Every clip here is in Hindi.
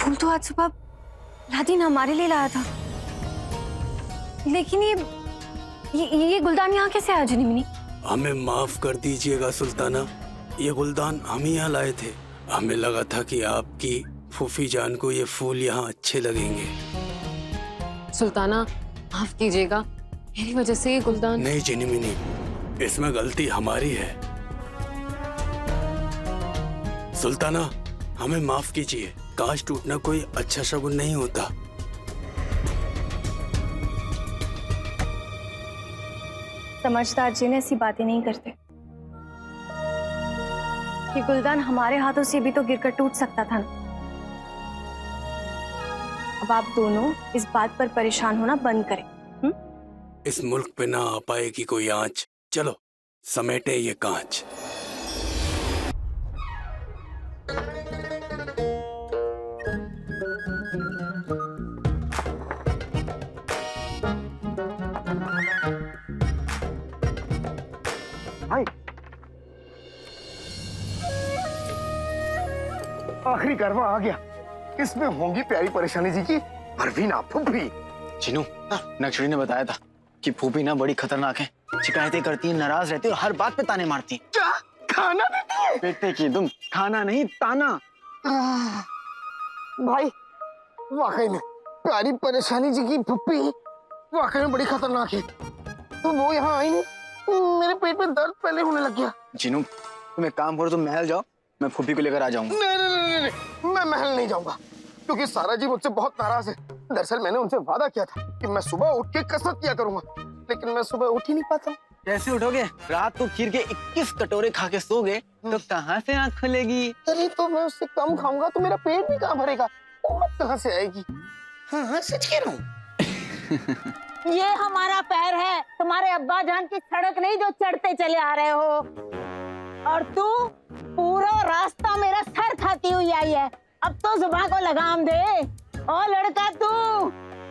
फूल तो आज सुबह लादीन हमारे लिए लाया था, लेकिन ये गुलदान यहाँ कैसे आया जिनिमिनी? हमें माफ कर दीजिएगा सुल्ताना, ये गुलदान हम ही यहाँ लाए थे। हमें लगा था कि आपकी फूफी जान को ये फूल यहाँ अच्छे लगेंगे। सुल्ताना माफ कीजिएगा, मेरी वजह से ये गुलदान। नहीं जिनिमिनी, इसमें गलती हमारी है। सुल्ताना हमें माफ कीजिए, कांच टूटना कोई अच्छा शगुन नहीं होता। समझदार जिन ऐसी बातें नहीं करते। ये गुलदान हमारे हाथों से भी तो गिरकर टूट सकता था ना। अब आप दोनों इस बात पर परेशान होना बंद करें। इस मुल्क पे ना आ पाएगी कोई आंच। चलो समेटे ये कांच। आखिरी कारवा आ गया। इसमें होंगी प्यारी परेशानी जी की परवीना फूफी। चिनू, नक्शरी ने बताया था कि फूफी ना बड़ी खतरनाक है, शिकायतें करती है, नाराज रहती है और हर बात पे ताने मारती है। क्या खाना देती है? बेटे की दुम, खाना नहीं ताना। भाई वाकई में प्यारी परेशानी जी की फूफी वाकई में बड़ी खतरनाक है। तो वो यहाँ आई नहीं, मेरे पेट में दर्द पहले होने लग गया। चिनू तुम एक काम करो, तुम महल जाओ, मैं फूफी को लेकर आ जाऊंगा। नहीं, मैं महल नहीं जाऊंगा क्योंकि सारा जी मुझसे बहुत नाराज है। दरअसल मैंने उनसे वादा किया था कि मैं सुबह उठ के कसरत किया करूंगा, लेकिन मैं सुबह उठ ही नहीं पाता। कैसे उठोगे? रात को खीर के 21 कटोरे खा के सोगे तो कहाँ से आँख खुलेगी? अरे तो मैं उससे कम खाऊंगा तो मेरा पेट भी कहाँ भरेगा, औरत कहाँ से आएगी? हाँ सच कह रहा हूँ। ये हमारा पैर है, तुम्हारे अब्बा जान की सड़क नहीं जो चढ़ते चले आ रहे हो। और तू पूरा रास्ता मेरा सर खाती हुई आई है, अब तो जुबान को लगाम दे। और लड़का तू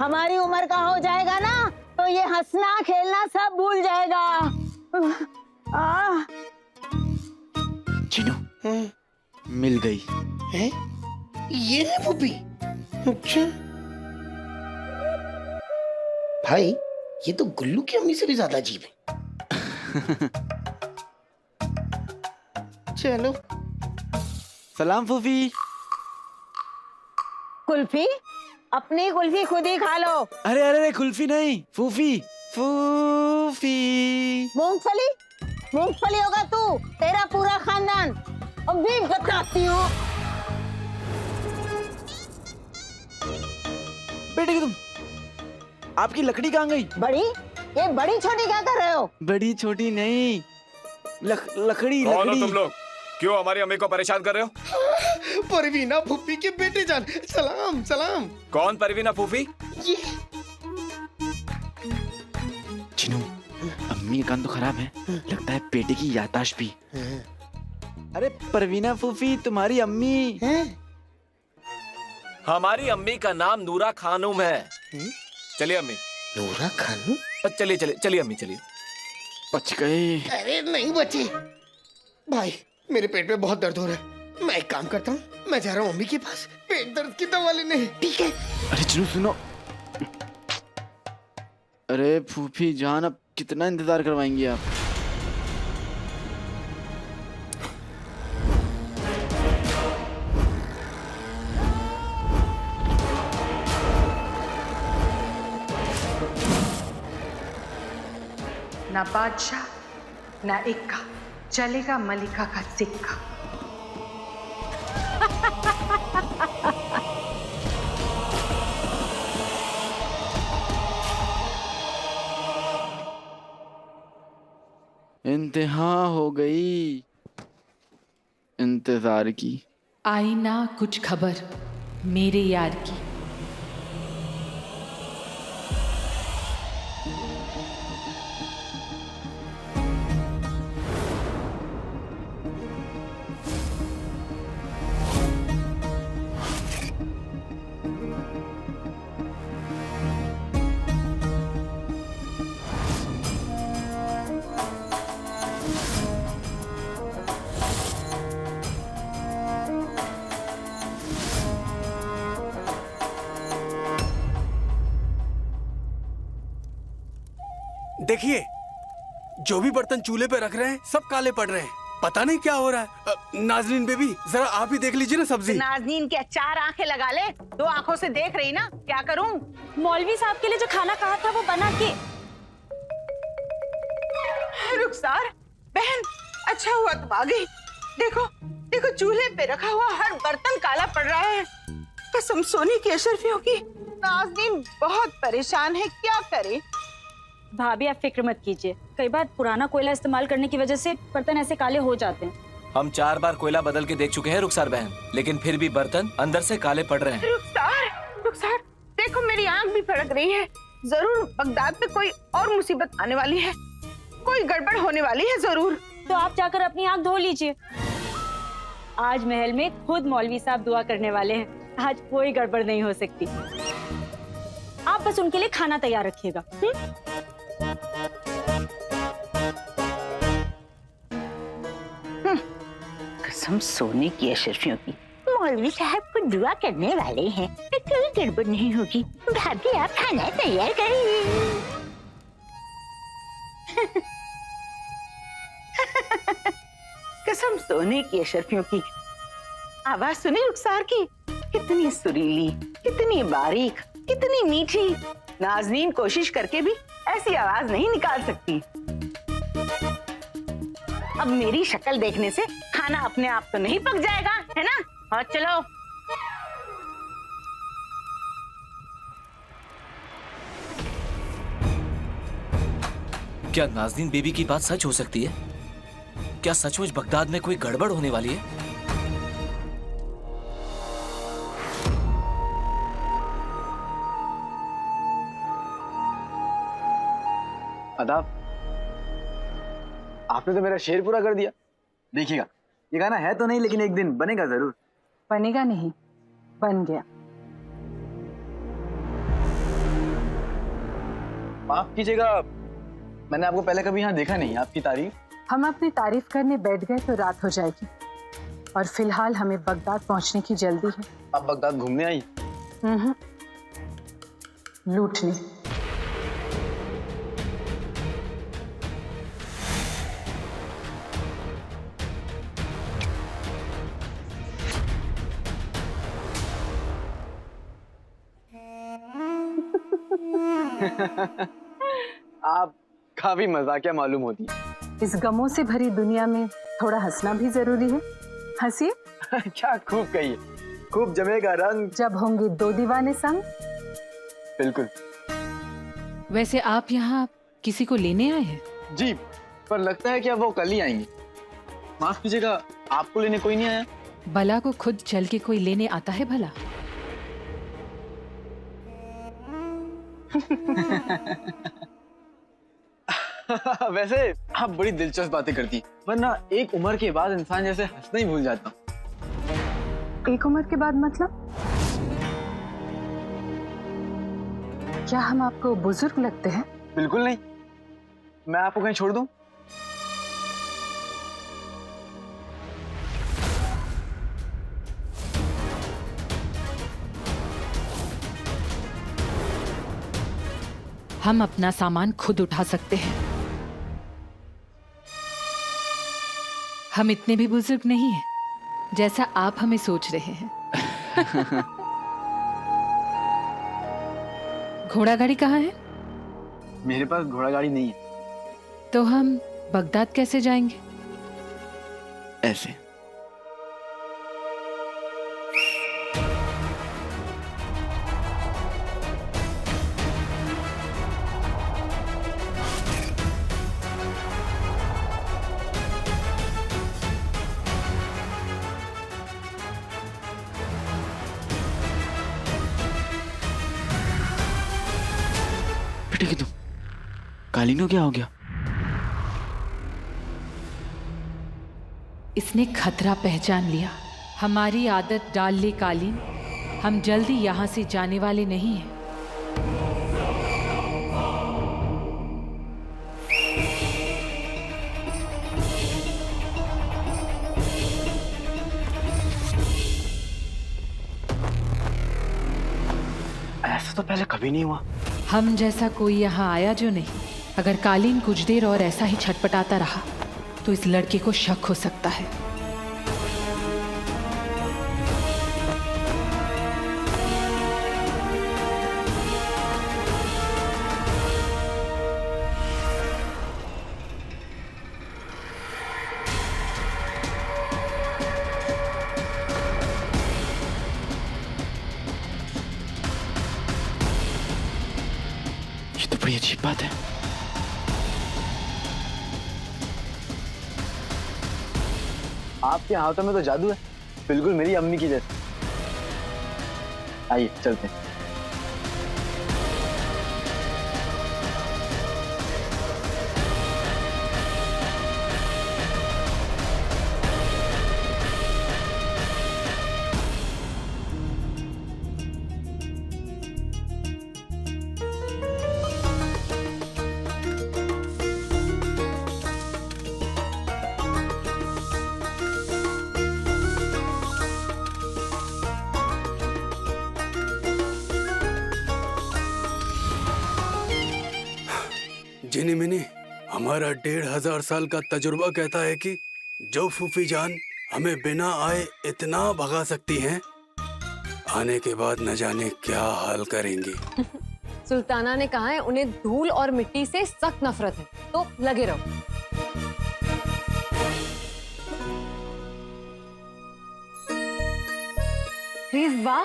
हमारी उम्र का हो जाएगा ना तो ये हंसना खेलना सब भूल जाएगा। चिनू मिल गई है? ये है फूफी? अच्छा भाई, ये तो गुल्लू की अम्मी से भी ज्यादा अजीब है। चलो। सलाम फूफी। कुल्फी? अपनी कुल्फी खुद ही खा लो। अरे अरे कुल्फी नहीं, फूफी। फूफी मूंगफली? मूंगफली होगा तू, तेरा पूरा खानदान। अभी बताती हूँ। बेटे तुम, आपकी लकड़ी कहाँ गई? बड़ी? ये बड़ी छोटी क्या कर रहे हो? बड़ी छोटी नहीं, लकड़ी। कौन हो तुम लोग? क्यों हमारी अम्मी को परेशान कर रहे हो? परवीना फूफी के बेटे जान, सलाम सलाम। कौन परवीना फूफी? ये चिनू, अम्मी का कान तो खराब है, लगता है बेटे की याददाश्त भी। अरे परवीना फूफी तुम्हारी अम्मी है? हमारी अम्मी का नाम नूरा खानूम है। चलिए अम्मी। नूरा खानू? चलिए चलिए चलिए अम्मी चलिए। बच गए। अरे नहीं बचे भाई, मेरे पेट में बहुत दर्द हो रहा है। मैं एक काम करता हूँ, मैं जा रहा हूँ अम्मी के पास पेट दर्द की दवा लेने। ठीक है? अरे चिनू सुनो। अरे फूफी जान, अब कितना इंतजार करवाएंगी आप? ना बादशाह ना इक्का, चलेगा मलिका का सिक्का। इंतहा हो गई इंतजार की। आई ना कुछ खबर मेरे यार की। देखिए, जो भी बर्तन चूल्हे पे रख रहे हैं सब काले पड़ रहे हैं। पता नहीं क्या हो रहा है। नाजनीन बेबी, जरा आप ही देख लीजिए ना सब्जी। नाजनीन क्या 4 आंखें लगा ले, 2 आंखों से देख रही ना, क्या करूं? मौलवी साहब के लिए जो खाना कहा था वो बना के। रुखसार बहन, अच्छा हुआ तुम आ गई। देखो देखो, चूल्हे पे रखा हुआ हर बर्तन काला पड़ रहा है। कसम सोने की अशरफियों की, नाज़नीन बहुत परेशान है, क्या करे? भाभी आप फिक्र मत कीजिए, कई बार पुराना कोयला इस्तेमाल करने की वजह से बर्तन ऐसे काले हो जाते हैं। हम 4 बार कोयला बदल के देख चुके हैं रुखसार बहन, लेकिन फिर भी बर्तन अंदर से काले पड़ रहे हैं। रुखसार देखो, मेरी आंख भी फड़क रही है। जरूर बगदाद में कोई और मुसीबत आने वाली है, कोई गड़बड़ होने वाली है जरूर। तो आप जाकर अपनी आंख धो लीजिए। आज महल में खुद मौलवी साहब दुआ करने वाले हैं, आज कोई गड़बड़ नहीं हो सकती। आप बस उनके लिए खाना तैयार रखिएगा। कसम सोने की अशरफियों की, मौलवी साहब को दुआ करने वाले हैं, तो कोई गड़बड़ नहीं होगी। भाभी आप खाना तैयार करिए। कसम सोने की अशरफियों की, आवाज सुनी रुखसार की? कितनी सुरीली, कितनी बारीक, कितनी मीठी। नाज़नीन कोशिश करके भी ऐसी आवाज नहीं निकाल सकती। अब मेरी शक्ल देखने से खाना अपने आप तो नहीं पक जाएगा, है ना? और चलो। क्या नाज़नीन बेबी की बात सच हो सकती है? क्या सचमुच बगदाद में कोई गड़बड़ होने वाली है? आदाब। आपने तो मेरा शेर पूरा कर दिया। देखिएगा, ये गाना है तो नहीं, लेकिन एक दिन बनेगा जरूर। बनेगा नहीं, बन गया। माफ कीजिएगा, मैंने आपको पहले कभी यहाँ देखा नहीं। आपकी तारीफ। हम अपनी तारीफ करने बैठ गए तो रात हो जाएगी, और फिलहाल हमें बगदाद पहुंचने की जल्दी है। आप बगदाद घूमने आई? लूटने। आप काफी मजाकिया मालूम होती है। इस गमों से भरी दुनिया में थोड़ा हंसना भी जरूरी है। हंसिए। क्या खूब कहिए, खूब जमेगा रंग जब होंगे 2 दीवाने संग। बिल्कुल। वैसे आप यहाँ किसी को लेने आए हैं? जी, पर लगता है कि अब वो कल ही आएंगे। माफ कीजिएगा, आपको लेने कोई नहीं आया? बला को खुद चल के कोई लेने आता है भला? वैसे आप बड़ी दिलचस्प बातें करती, वरना एक उम्र के बाद इंसान जैसे हंसना ही भूल जाता। एक उम्र के बाद मतलब? क्या हम आपको बुजुर्ग लगते हैं? बिल्कुल नहीं। मैं आपको कहीं छोड़ दूं? हम अपना सामान खुद उठा सकते हैं। हम इतने भी बुजुर्ग नहीं हैं जैसा आप हमें सोच रहे हैं। घोड़ा गाड़ी कहाँ है? मेरे पास घोड़ा गाड़ी नहीं है। तो हम बगदाद कैसे जाएंगे? ऐसे। बेटे तुम कालीनो क्या हो गया? इसने खतरा पहचान लिया। हमारी आदत डाल ले कालीन, हम जल्दी यहाँ से जाने वाले नहीं हैं। ऐसा तो पहले कभी नहीं हुआ। हम जैसा कोई यहाँ आया जो नहीं, अगर कालीन कुछ देर और ऐसा ही छटपटाता रहा तो इस लड़के को शक हो सकता है। ये तो बड़ी अजीब बात है। आपके हाथों में तो जादू है, बिल्कुल मेरी अम्मी की जैसे। आइए चलते हैं। जिनी मिनी, हमारा 1500 साल का तजुर्बा कहता है कि जो फूफी जान हमें बिना आए इतना भगा सकती हैं, आने के बाद न जाने क्या हाल करेंगी। सुल्ताना ने कहा है उन्हें धूल और मिट्टी से सख्त नफरत है, तो लगे रहो। वाह,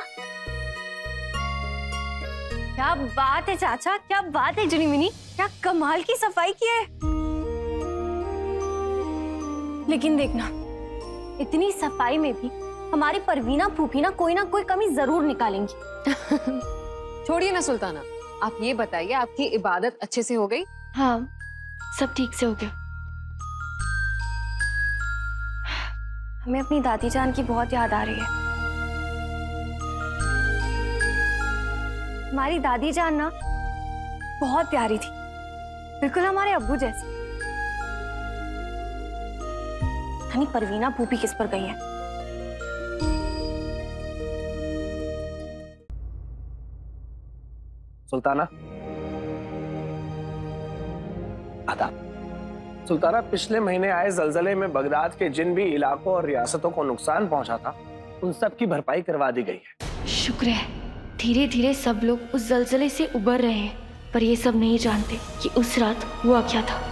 क्या बात है चाचा, क्या बात है जुनीमिनी, क्या कमाल की सफाई की है। लेकिन देखना, इतनी सफाई में भी हमारी परवीना फूफी ना कोई कमी जरूर निकालेंगी। छोड़िए ना सुल्ताना, आप ये बताइए आपकी इबादत अच्छे से हो गई? हाँ, सब ठीक से हो गया। हमें अपनी दादी जान की बहुत याद आ रही है। हमारी दादी जान ना बहुत प्यारी थी, बिल्कुल हमारे अब्बू जैसी। यानी परवीना फूफी किस पर गई है? सुल्ताना, आदाब। सुल्ताना, पिछले महीने आए जलजले में बगदाद के जिन भी इलाकों और रियासतों को नुकसान पहुंचा था, उन सब की भरपाई करवा दी गई है। शुक्र है, धीरे धीरे सब लोग उस जलजले से उबर रहे हैं, पर ये सब नहीं जानते कि उस रात हुआ क्या था।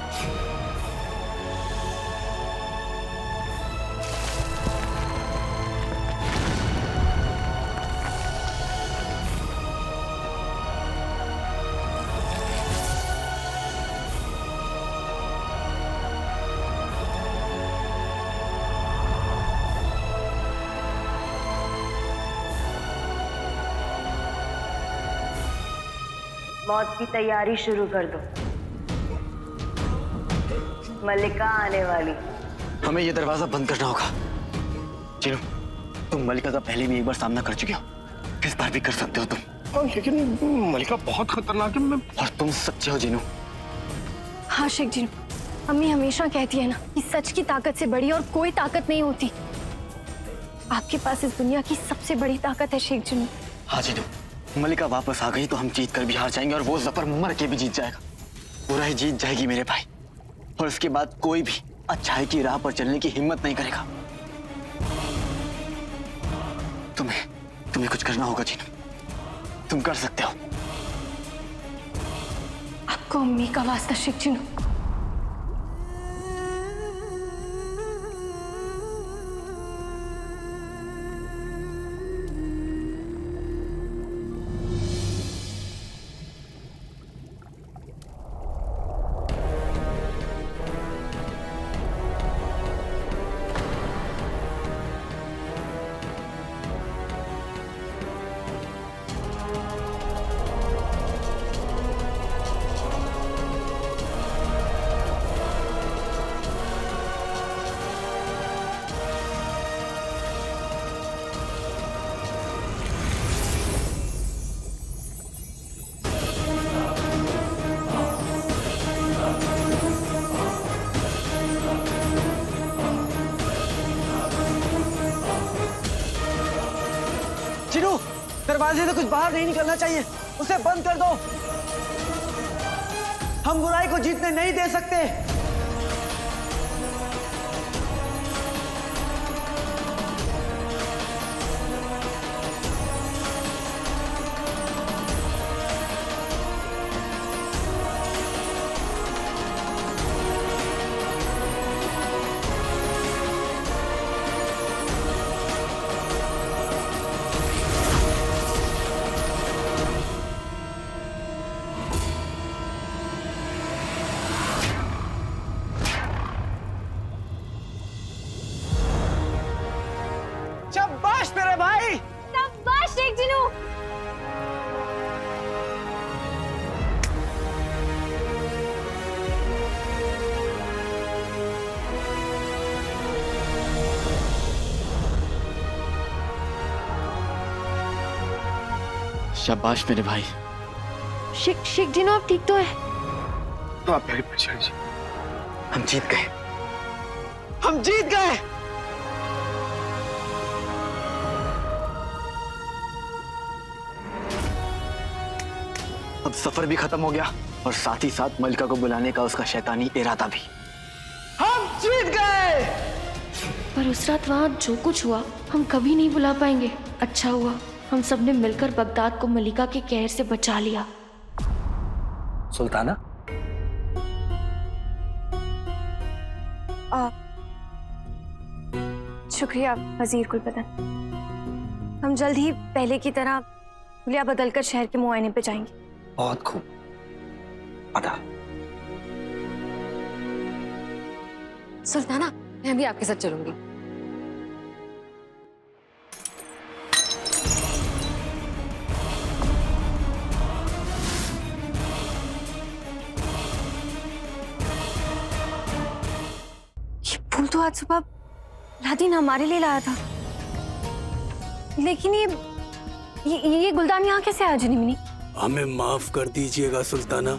मौत की तैयारी शुरू कर दो, मल्लिका आने वाली। हमें ये दरवाजा बंद करना होगा। चिनू, तुम मल्लिका का पहले भी एक बार सामना कर चुके हो, इस बार भी कर सकते हो तुम। लेकिन मल्लिका बहुत खतरनाक है। और तुम सच्चे हो जिनू। हाँ शेख जिनू, अम्मी हमेशा कहती है ना कि सच की ताकत से बड़ी और कोई ताकत नहीं होती। आपके पास इस दुनिया की सबसे बड़ी ताकत है शेख जिनू। हाँ जिनू, मल्लिका वापस आ गई तो हम जीत कर भी हार जाएंगे और वो जफर मर के भी जीत जाएगा। बुराई जीत जाएगी मेरे भाई, और उसके बाद कोई भी अच्छाई की राह पर चलने की हिम्मत नहीं करेगा। तुम्हें कुछ करना होगा जिनू, तुम कर सकते हो। आपको अम्मी का वास्ता शेख जिनू। चिनू, दरवाजे से कुछ बाहर नहीं निकलना चाहिए, उसे बंद कर दो। हम बुराई को जीतने नहीं दे सकते। शाबाश मेरे भाई, शाबाश शेख जिनू। शाबाश मेरे भाई। शेख जिनू आप ठीक तो है? आप मेरी परेशानी जी। हम जीत गए, हम जीत गए। अब सफर भी खत्म हो गया और साथ ही साथ मलिका को बुलाने का उसका शैतानी इरादा भी। हम जीत गए। पर उस रात वहाँ जो कुछ हुआ हम कभी नहीं भुला पाएंगे। अच्छा हुआ हम सब ने मिलकर बगदाद को मलिका के कहर से बचा लिया। सुल्ताना, शुक्रिया वजीर कुलपतन। हम जल्द ही पहले की तरह हुलिया बदलकर शहर के मुआयने पे जाएंगे। बहुत खूब। आधा सुल्ताना, मैं भी आपके साथ चलूंगी। ये फूल तो आज सुबह अलादीन हमारे लिए लाया था, लेकिन ये गुलदान यहाँ कैसे आया जिनिमिनी? हमें माफ कर दीजिएगा सुल्ताना,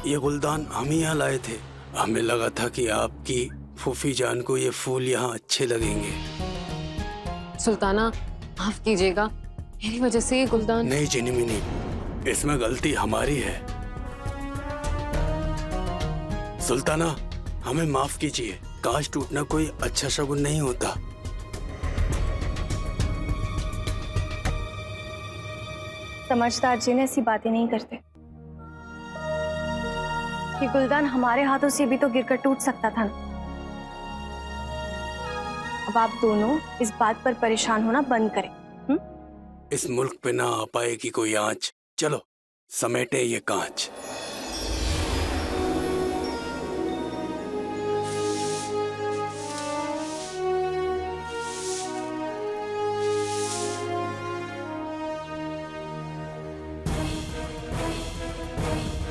ये गुलदान हम ही यहाँ लाए थे। हमें लगा था कि आपकी फूफी जान को ये फूल यहाँ अच्छे लगेंगे। सुल्ताना माफ कीजिएगा, मेरी वजह से ये गुलदान। नहीं जिनिमिनी, इसमें गलती हमारी है। सुल्ताना हमें माफ कीजिए, कांच टूटना कोई अच्छा शगुन नहीं होता। समझदार जिन ऐसी बातें नहीं करते। ये गुलदान हमारे हाथों से भी तो गिरकर टूट सकता था ना। अब आप दोनों इस बात पर परेशान होना बंद करें। इस मुल्क पे ना आ पाएगी कोई आंच। चलो समेटे ये कांच।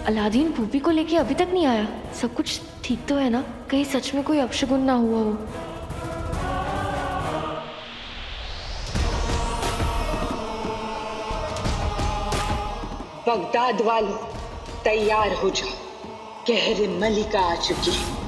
अलादीन फूफी को लेके अभी तक नहीं आया। सब कुछ ठीक तो है ना? कहीं सच में कोई अपशगुन ना हुआ हो। बगदाद वालों तैयार हो जाओ, कहर मलिका आ चुकी है।